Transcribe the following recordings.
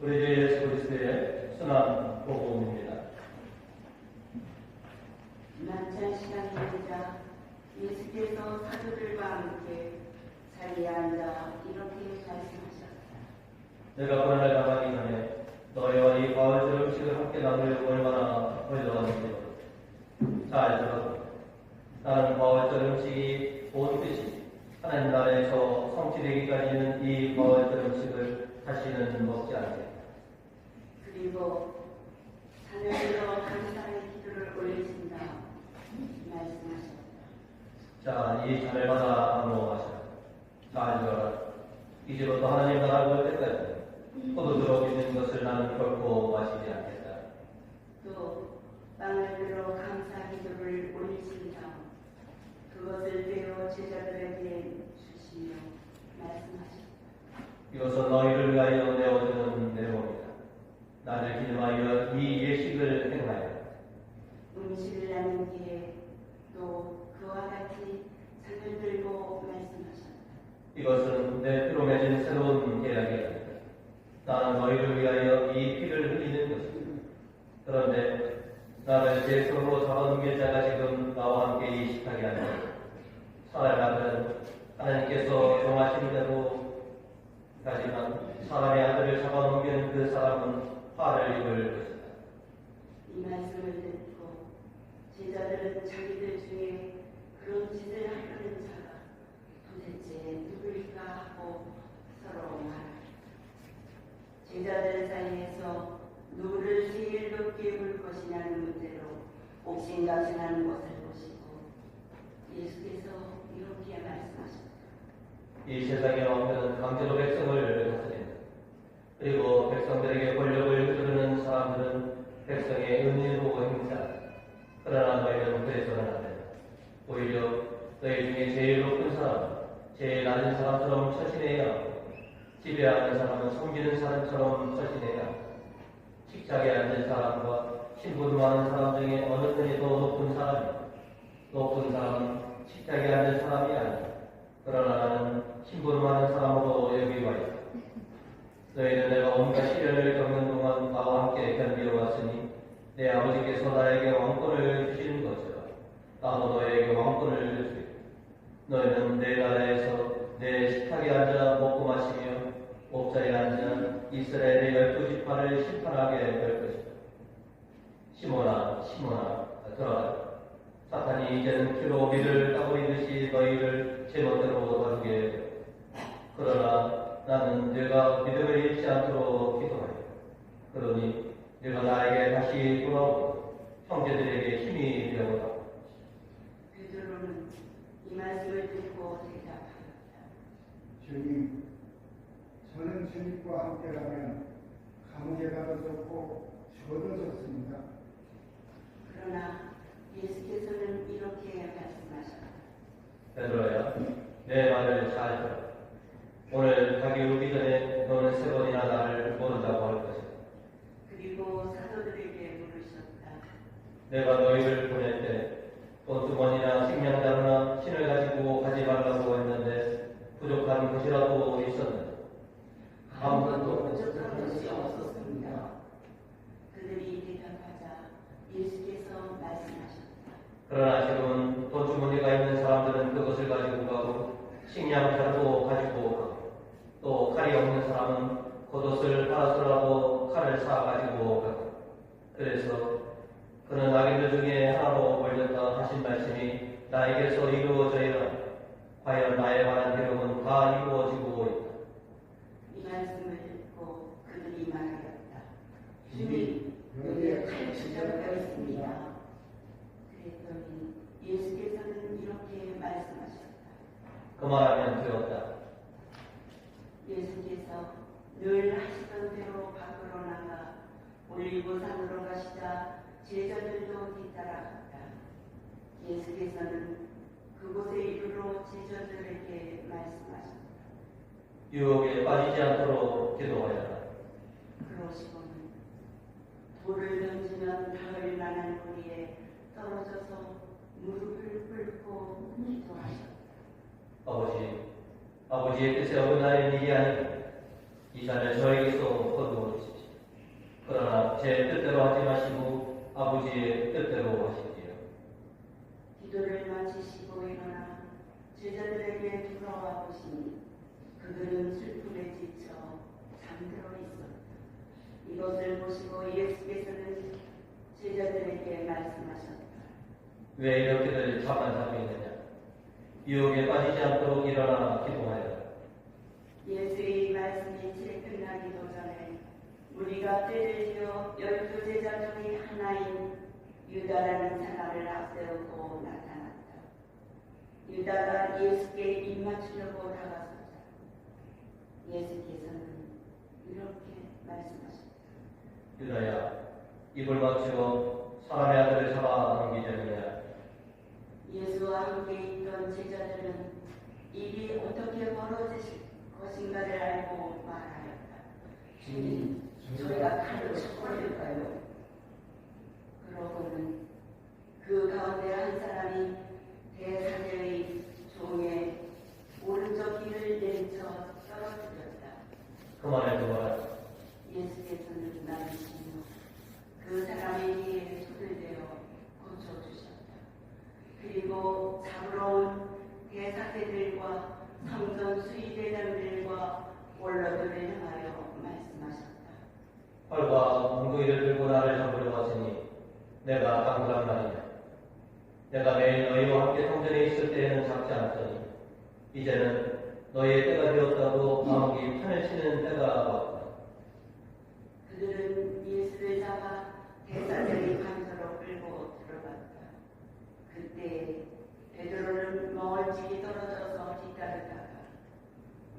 우리 주 예수 그리스도의 순환 복음입니다. 만찬 시간이자 예수께서 사도들과 함께 자리에 앉아 이렇게 말씀하셨다. 내가 고난을 당하기 전에 너희와 이 바울들 음식을 함께 나누려고 얼마나 걸려왔는지 잘 들어도 나는 바울들 음식이 온 뜻이 하나님 나라에서 성취되기까지는 이 바울들 음식을 다시는 먹지 않겠다. 그리고 하늘로 감사의 기도를 올리신 다음 말씀하셨다. 자, 이 잔을 받아 나누어 마시라. 잘 들어라. 이제부터 하나님 나라를 볼 때까지 포도 들어있는 것을 나는 결코 마시지 않겠다. 또 빵을 들어 감사 기도를 올리신 다음 그것을 떼어 제자들에게 주시며 말씀하셨다. 이것은 너희를 위하여 내어주는 내 몸이다. 나를 기념하여 이 예식을 행하여. 음식을 나눈 뒤에 또 그와 같이 잔을 들고 말씀하셨다. 이것은 내 피로 맺은 새로운 계약이다. 나는 너희를 위하여 이 피를 흘리는 것이다. 그런데 나를 제 손으로 잡아넘길 자가 지금 나와 함께 이식하게 하니 사람의 아들은 하나님께서 정하신 대로 하지만 사람의 아들을 잡아넘기는 그 사람은 화를 입을 것이다. 이 말씀을 듣고 제자들은 자기들 중에 그런 짓을 하려는 자가 도대체 누구일까 하고 서로 말하였다. 제자들 사이에서 누구를 제일 높게 볼 것이냐는 문제로 옥신각신하는 것을 보시고 예수께서 이렇게 말씀하셨다. 이 세상의 왕들은 강제로 백성을 다스린다. 그리고 백성들에게 권력을 흐르는 사람들은 백성의 은혜로 행사한다. 그러나 너희는 그래서는 안 된다. 오히려 너희 중에 제일 높은 사람, 제일 낮은 사람처럼 처신해야 하고 지배하는 사람은 섬기는 사람처럼 처신해야 하고 식탁에 앉은 사람과 신분 많은 사람 중에 어느 편이 더 높은 사람이냐? 높은 사람은 식탁에 앉은 사람이 아니다. 그러나 나는 신분 많은 사람으로 여기와 있다. 너희는 내가 온갖 시련을 겪는 동안 나와 함께 견디어왔으니 내 아버지께서 나에게 왕권을 주시는 것처럼 나도 너에게 왕권을 주리라. 너희는 내 나라에서 내 식탁에 앉아 먹고 마시며 옥자에 앉아 이스라엘의 12지파를 심판하게 될 것이다. 시몬아, 시몬아, 들어라. 사탄이 이제는 피로 위를 따버리듯이 너희를 제멋대로 다루게 되었다. 그러나 나는 네가 믿음을 잃지 않도록 기도하리. 그러니 네가 나에게 다시 돌아오고 형제들에게 힘이 되어오라. 베드로는 이 말씀을 듣고 대답하였다. 주님, 저는 주님과 함께라면 감옥에 가도 좋고 죽어도 좋습니다. 그러나 예수께서는 이렇게 말씀하셨다. 베드로야, 내 말을 잘 들어. 오늘 가기 오기 전에 너는 3번이나 나를 모른다고 할 것이다. 그리고 사도들에게 물으셨다. 내가 너희를 보낼 때 돈두번이나 식량자루나 신을 가지고 가지 말라고 했는데 부족한 것이라도 있었는데 아무것도 부족한 것이 없었습니다. 그들이 대답하자 예수께서 말씀하셨다. 그러나 지금은 돈주머니가 있는 사람들은 그것을 가지고 가고 식량자루도 가지고 가고 또 칼이 없는 사람은 겉옷을 팔아서라도 칼을 사 가지고 가고 그래서 그는 악인들 중에 하나로 걸렸다 하신 말씀이 나에게서 이루어져야 과연 나에 관한 기록은 다 이루어지고 있다. 이 말씀을 듣고 그들이 말하였다. 주님, 여기에 칼주자가 있습니다. 그랬더니 예수께서는 이렇게 말씀하셨다. 그만하면 되었다. 예수께서 늘 하시던 대로 밖으로 나가 올리브산으로 가시자 제자들도 뒤따라갔다. 예수께서는 그곳에 이르러 제자들에게 말씀하셨다. 유혹에 빠지지 않도록 기도하여라. 그러시고는 돌을 던지면 닿을 만한 거리에 떨어져서 무릎을 꿇고 기도하셨다. 아버지의 뜻에 어긋나는 일이 아니고 이 잔을 저에게서 거두어 주십시오. 그러나 제 뜻대로 하지 마시고 아버지의 뜻대로 하십시오. 기도를 마치시고 일어나 제자들에게 돌아와 보시니 그들은 슬픔에 지쳐 잠들어 있었다. 이것을 보시고 예수께서는 제자들에게 말씀하셨다. 왜 이렇게들 잠만 자고 있느냐? 유혹에 빠지지 않도록 일어나 기도하여라. 예수의 말씀이 채 끝나기도 전에 우리가 때를 지어 12 제자 중의 하나인 유다라는 사람을 앞세우고 나타났다. 유다가 예수께 입맞추려고 다가섰다. 예수께서는 이렇게 말씀하셨다. 유다야, 입을 맞추어 사람의 아들을 잡아 넘기려느냐? 예수와 함께 있던 제자들은 일이 어떻게 벌어질 것인가를 알고 말하였다. 주님, 저희가 칼로 쳐버릴까요? 그러고는 그 가운데 한 사람이 대사제의 종의 오른쪽 귀를 내리쳐 떨어뜨렸다. 그만해 두어라. 예수께서는 나으시며 그 사람의 귀에 손을 대어 고쳐주셨다. 그리고 잡으러 온 대사제들과 성전 수의대장들과 원로들을 향하여 말씀하셨다. 활과 문구이를 들고 나를 잡으려 왔으니 내가 강구란 말이냐? 내가 매일 너희와 함께 성전에 있을 때에는 잡지 않았더니 이제는 너희의 때가 되었다고 감옥이 판을 치는 때가 왔다. 그들은 예수를 잡아 대사장의 관저로 끌고 들어갔다. 그때 베드로는 멀찍이 떨어져서 뒤따르다가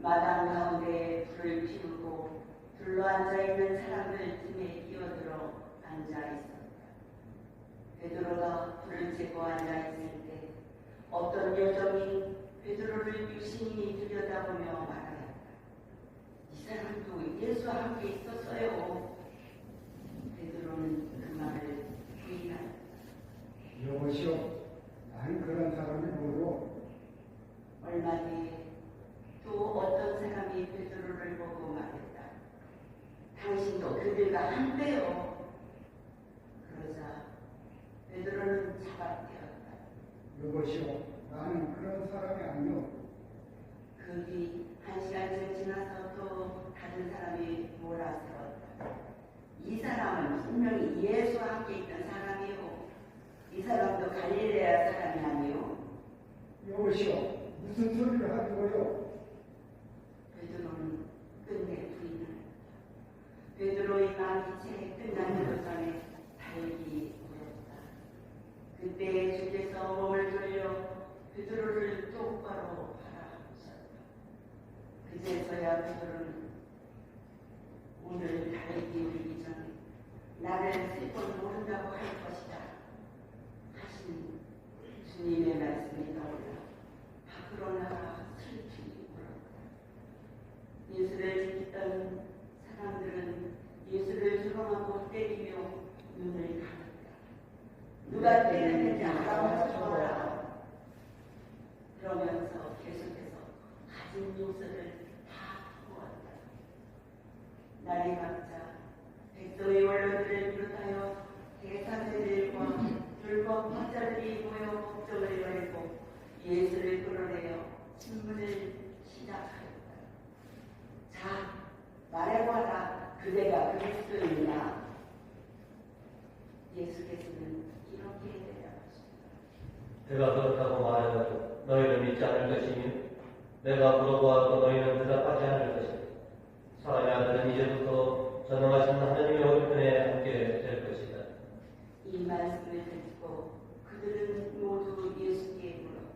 마당 가운데에 불을 피우고 둘러앉아 있는 사람들 틈에 끼어들어 앉아 있었다. 베드로가 불을 쬐고 앉아 있을 때 어떤 여종이 베드로를 유심히 들여다보며 말하였다. 이 사람도 예수와 함께 있었어요. 베드로는 그 말을 부인하였다. 여보시오, 나는 그런 사람이 모르고 얼마 뒤에 또 어떤 사람이 베드로를 보고 말했다. 당신도 그들과 한때요. 그러자 베드로는 잡아떼었다. 여보시오, 나는 그런 사람이 아니오. 그 뒤 1시간쯤 지나서 또 다른 사람이 몰아세웠다. 이 사람은 분명히 예수와 함께 있던 사람이요. 이 사람도 갈릴레아 사람이 아니요. 여보시오, 무슨 소리를 하고요? 베드로는 끝내 부인하였다. 베드로의 말이 채 끝나기도 전에 달기 물었다. 그때 주께서 몸을 돌려 베드로를 똑바로 바라보셨다. 그제서야 베드로는 오늘 달기 울기 전에 나를 3번 모른다고 할 것이다 하신 주님의 말씀이 떠올라 밖으로 나가 슬피 울었다. 예수를 지키던 사람들은 예수를 조롱하고 때리며 눈을 감았다. 누가 때렸는지 알아봐서 줘라. 그러면서 계속해서 가진 요소를 다 부었다. 날이 밝자 백성의 원로들을 비롯하여 대사제들과 불법 학자들이 모여 걱정을 벌이고 예수를 끌어내어 신문을 시작하였다. 자, 말해봐라. 그대가 그리스도이냐? 예수께서는 이렇게 대답하셨다. 내가 그렇다고 말해도 너희는 믿지 않을 것이며 내가 물어보아도 너희는 대답하지 않을 것이다. 사람의 아들은 이제부터 전능하신 하나님의 오른편에 함께 될 것이다. 이 말씀을 듣고 그들은 모두 예수께 물었다.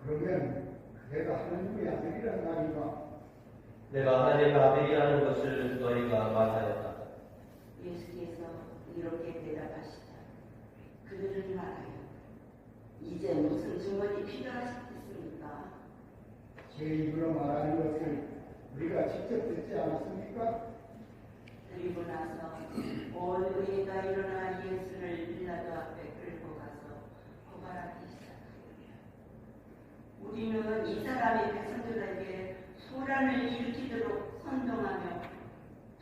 그러면 그대가 하나님의 아들이란 말인가? 내가 하나님의 아들이라는 것을 너희가 말하였다. 예수께서 이렇게 대답하시다. 그들은 말하여 이제 무슨 증언이 필요하시겠습니까? 제 입으로 말하는 것을 우리가 직접 듣지 않았습니까? 그리고 나서 온 의회가 일어나 예수를 빌라도 앞에 끌고 가서 고발하기 시작합니다. 우리는 이 사람이 백성들에게 소란을 일으키도록 선동하며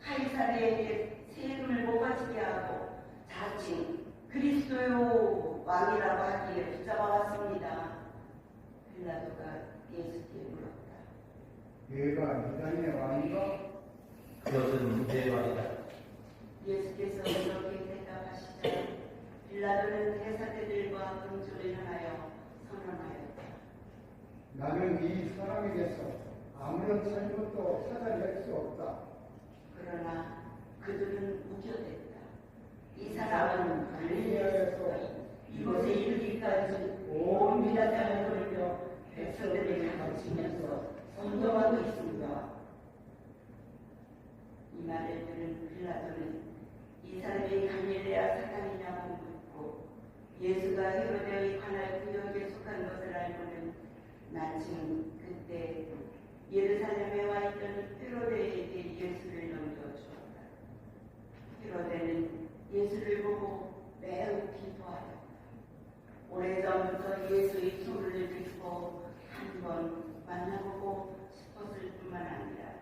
카이사르에게 세금을 못 바치게 하고 자칭 그리스도요 왕이라고 하기에 붙잡아왔습니다. 빌라도가 예수께 물었다. 얘가 이단의 왕인가? 그것은 내 말이다. 예수께서 이렇게 대답하시자 빌라도는 대사대들과 군주를 향하여 선언하였다. 나는 이 사람에게서 아무런 잘못도 찾아낼 수 없다. 그러나 그들은 우겨댔다. 이 사람은 갈릴리에서 이곳에 이르기까지 온 미라 땅을 돌며 백성들에게 가르치면서 선동하고 있습니다. 이 말을 들은 빌라도는 이 사람이 갈릴레아 사람이냐고 묻고 예수가 헤로데의 관할 구역에 속한 것을 알고는 마침 그때 예루살렘에 와 있던 헤로데에게 예수를 넘겨주었다. 헤로데는 예수를 보고 매우 기뻐하였다. 오래전부터 예수의 소리를 듣고 한번 만나보고 싶었을 뿐만 아니라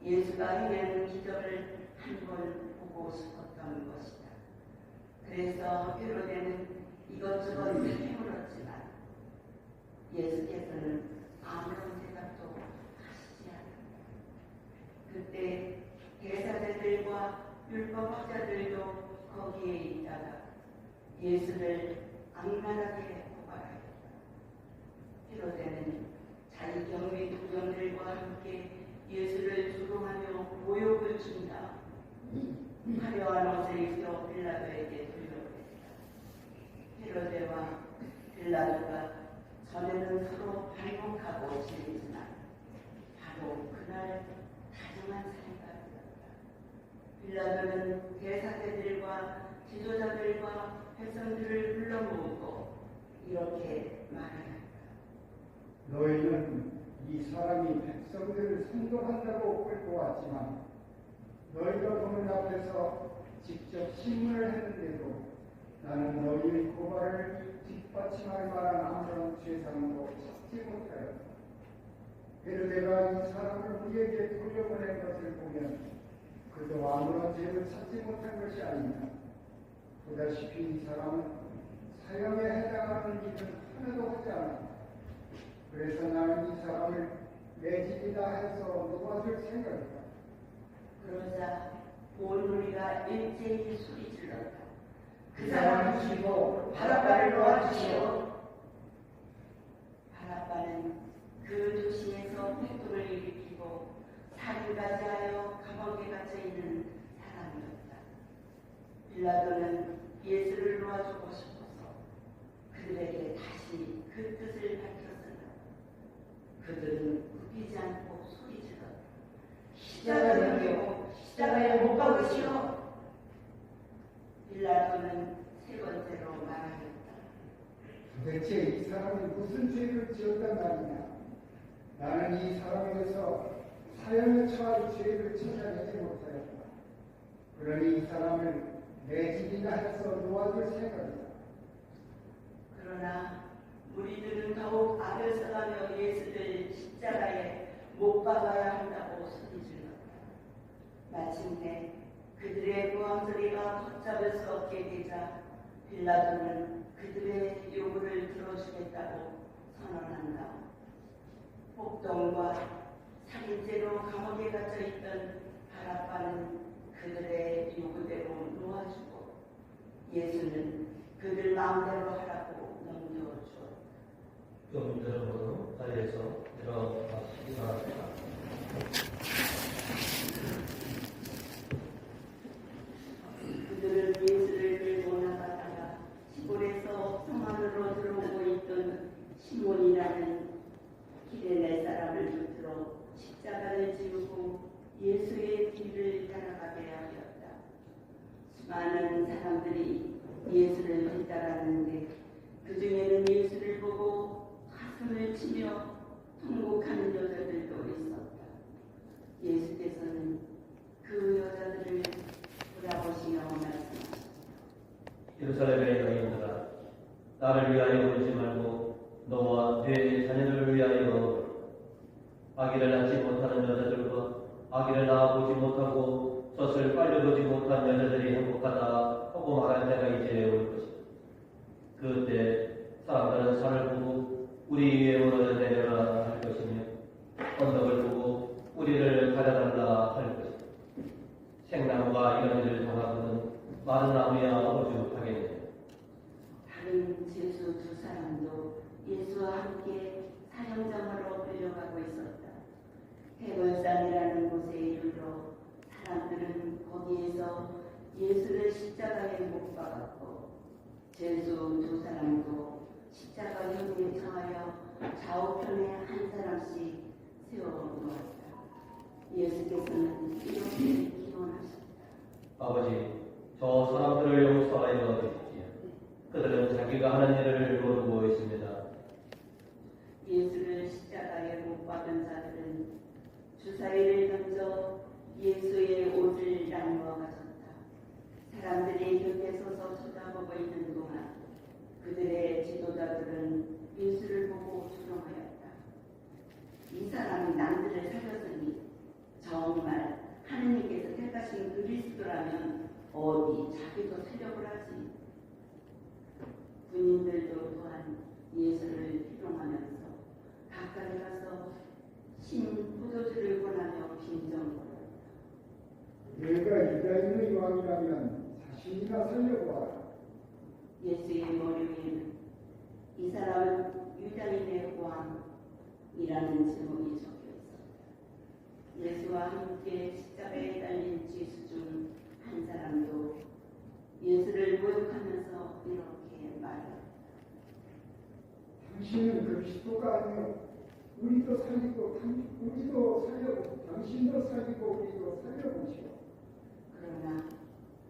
예수가 행하는 기적을 한번 보고 싶었던 것이다. 그래서 헤로데는 이것저것 해물었지만 예수께서는 아무런 대답도 하시지 않았다. 그때 대사제들과 율법학자들도 거기에 있다가 예수를 악랄하게 고발하였다. 헤로데는 자기 경비 부정들과 함께 예수를 조롱하며 모욕을 준다. 화려한 옷을 입혀 빌라도에게 돌려보냈다. 헤로데와 빌라도가 전에는 서로 반복하고 지내지만 바로 그날 다정한 사이가 되었다. 빌라도는 대사대들과 지도자들과 백성들을 불러 모으고 이렇게 말하였다. 너희는 이 사람이 백성들을 선동한다고 끌고 왔지만 너희가 보는 앞에서 직접 신문을 했는데도 나는 너희의 고발을 뒷받침할 만한 아무런 죄상도 찾지 못하였다. 헤로데가 이 사람을 우리에게 돌려보낸 것을 보면 그도 아무런 죄를 찾지 못한 것이 아니냐. 보다시피 이 사람은 사형에 해당하는 일은 하나도 하지 않았다. 그래서 나는 이 사람을 내 집이다 해서 놓아줄 생각이다. 그러자 온 무리가 일제히 소리 질렀다. 그 사람을 죽이고 바라바를 놓아주시오. 바라바는 그 도시에서 폭동을 일으키고 살인까지 하여 감옥에 갇혀 있는 사람이었다. 빌라도는 예수를 놓아주고 싶어서 그들에게 다시 그 뜻을 밝혔으나 그들은 굽히지 않고 소리 질렀다. 십자가를 넘기고 십자가에 못 박으시오. 빌라도는 세 번째로 말하였다. 도대체 이 사람이 무슨 죄를 지었단 말이냐? 나는 이 사람에게서 사형에 처할 죄를 찾아내지 못하였다. 그러니 이 사람을 내 집이나 해서 놓아줄 생각이다. 그러나 무리들은 더욱 악을 써가며 예수를 십자가에 못 박아야 한다고 소리질렀다. 마침내 그들의 고함소리가 걷잡을 수 없게 되자 빌라도는 그들의 요구를 들어주겠다고 선언한다. 폭동과 살인죄로 감옥에 갇혀있던 바라바는 그들의 요구대로 놓아주고 예수는 그들 마음대로 하라고 넘겨주었다. 좀 들어보고 자리에서 일어나시기 그들은 예수를 들고 나가다가 시골에서 성 안으로 들어오고 있던 시몬이라는 기레네 사람을 붙들어 십자가를 지우고 예수의 뒤를 따라가게 하였다. 수많은 사람들이 예수를 뒤따랐는데 그 중에는 예수를 보고 가슴을 치며 통곡하는 여자들도 있었다. 예수께서는 그 여자들을 돌아보시며 말씀하셨다. 예루살렘의 여인들아, 나를 위하여 울지 말고 너와 네 자녀를 위하여 아기를 낳지 못하는 여자들과 아기 못하고 젖을 빨려보지 못한 여자들이 행복하다 하고 말할 때가 이제 올 것이다. 그때 사람들은 산을 보고 우리 위에 무너져 내려라 할 것이며 언덕을 보고 우리를 가져달라 할 것이다. 생나무가 이런 일을 당하거든 마른 나무야 오죽하겠느냐. 다른 제수 두 사람도 예수와 함께 사형장으로 끌려가고 있었다. 해골산이라는 곳에 이르러 사람들은 거기에서 예수를 십자가에 못 박았고 제수 두 사람도 십자가형에 정하여 좌우편에 한 사람씩 세워 놓았다. 예수께서는 이렇게 기원하셨다. 아버지, 저 사람들을 용서하여 주십시오. 그들은 자기가 하는 일을 모르고 있습니다. 예수를 십자가에 못 박은 자들은 주사위를 던져 예수의 옷을 나누어 가졌다. 사람들이 곁에 서서 쳐다보고 있는 동안 그들의 지도자들은 예수를 보고 조롱하였다. 이 사람이 남들을 살렸으니 정말 하느님께서 택하신 그리스도라면 어디 자기도 살려고 하지. 군인들도 또한 예수를 희롱하면서 가까이 가서 신 포도주를 권하며 빈정거렸다. 내가 유다인의 왕이라면 자신이나 살려보아라. 예수의 머리 위에는 이 사람은 유다인의 왕이라는 제목이 적혀 있었다. 예수와 함께 십자가에 달린 지수 중 한 사람도 예수를 모욕하면서 이렇게 말했다. 당신은 그리스도가 아니요 우리도 살리고 당신도 살리고 우리도 살려보시오. 그러나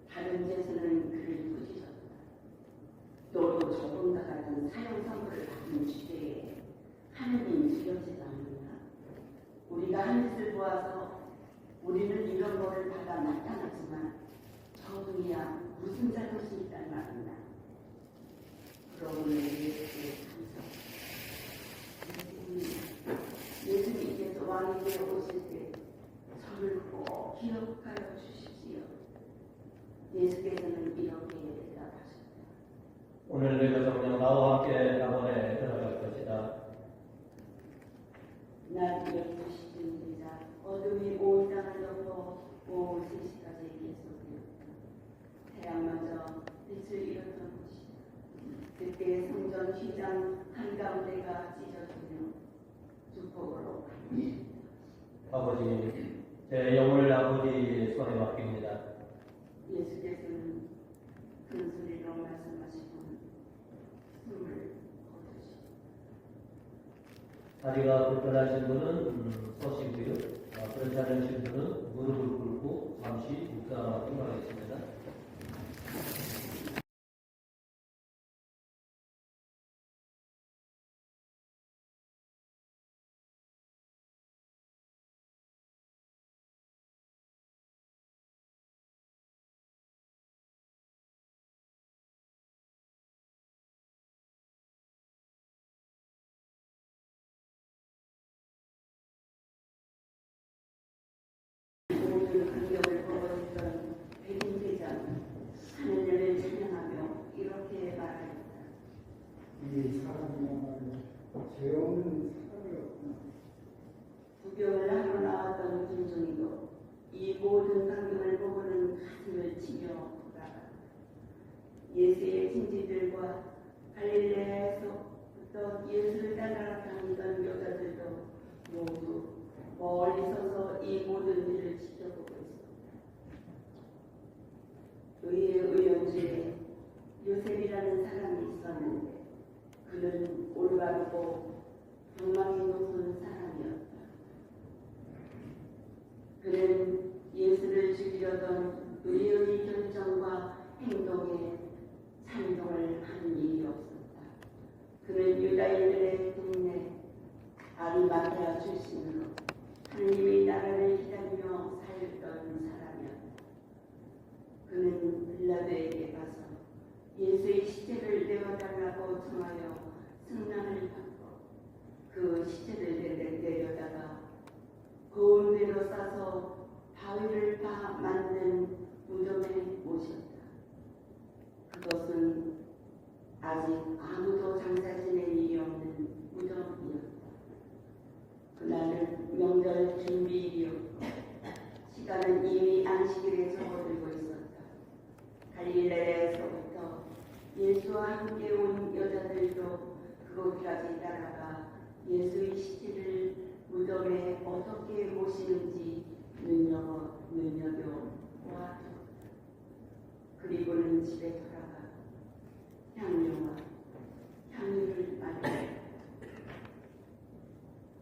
다른 제수는 그를 꾸짖었다. 너도 저분과 같은 사형 선고를 받은 주제에 하느님 두렵지도 않느냐. 우리가 한 짓을 보아서 우리는 이런 거를 받아 나타났지만 저분이야 무슨 잘못이 있단 말이냐. 그러므로 예수께 예수님께서 왕이 되어 오실 때 저를 꼭 기억하여 주십시오. 예수께서는 이렇게 대답하셨다. 오늘 내가 정녕 나와 함께 낙원에 들어갈 것이다. 낮 12시쯤 되자 어둠이 온 땅을 덮어 오후 3시까지 계속되었다. 태양마저 빛을 잃었던 것이다. 그때 성전 휘장 한가운데가 찢어지며 주폭으로 가는 아버지, 제 영혼을 아버지 손에 맡깁니다. 예수께서는 큰 소리로 말씀하시고 숨을 거두시고 다리가 불편하신 분은 서시고요. 그렇지 않으신 분은 무릎을 꿇고 잠시 묵상하도록 하겠습니다. 모든 간격을 벌어졌던 백인 대장 하느님을 찬양하며 이렇게 말하였다. 이 사람이야말로 죄 없는 사람이었구나. 구경을 하러 나왔던 군중이도 이 모든 광경을 보고는 가슴을 치며 돌아가. 예수의 친지들과 갈릴레아에서부터 예수를 따라 다니던 여자들도 모두 멀리 서서 이 모든 일을 지켜보고 있었다. 의의 의원주에 요셉이라는 사람이 있었는데 그는 올바르고 방망이 높은 사람이었다. 그는 예수를 죽이려던 의의 결정과 행동에 찬동을 하는 일이 없었다. 그는 유다인들의 동네 아리마테아 출신으로 하나님의 나라를 기다리며 살던 사람이었다. 그는 빌라도에게 가서 예수의 시체를 내어달라고 청하여 승낙을 받고 그 시체를 내려다가 고운 배로 싸서 바위를 다 만든 무덤에 모셨다. 그것은 아직 아무도 장사 지낼 일이 없는 무덤이었다. 그날은 명절 준비일이었고 시간은 이미 안식일에 접어들고 있었다. 갈릴레에서부터 예수와 함께 온 여자들도 그곳까지 따라가 예수의 시체를 무덤에 어떻게 모시는지 눈여겨 보았다. 그리고는 집에 돌아가 향료와 향유를 말했다.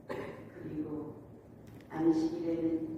그리고 안식일에는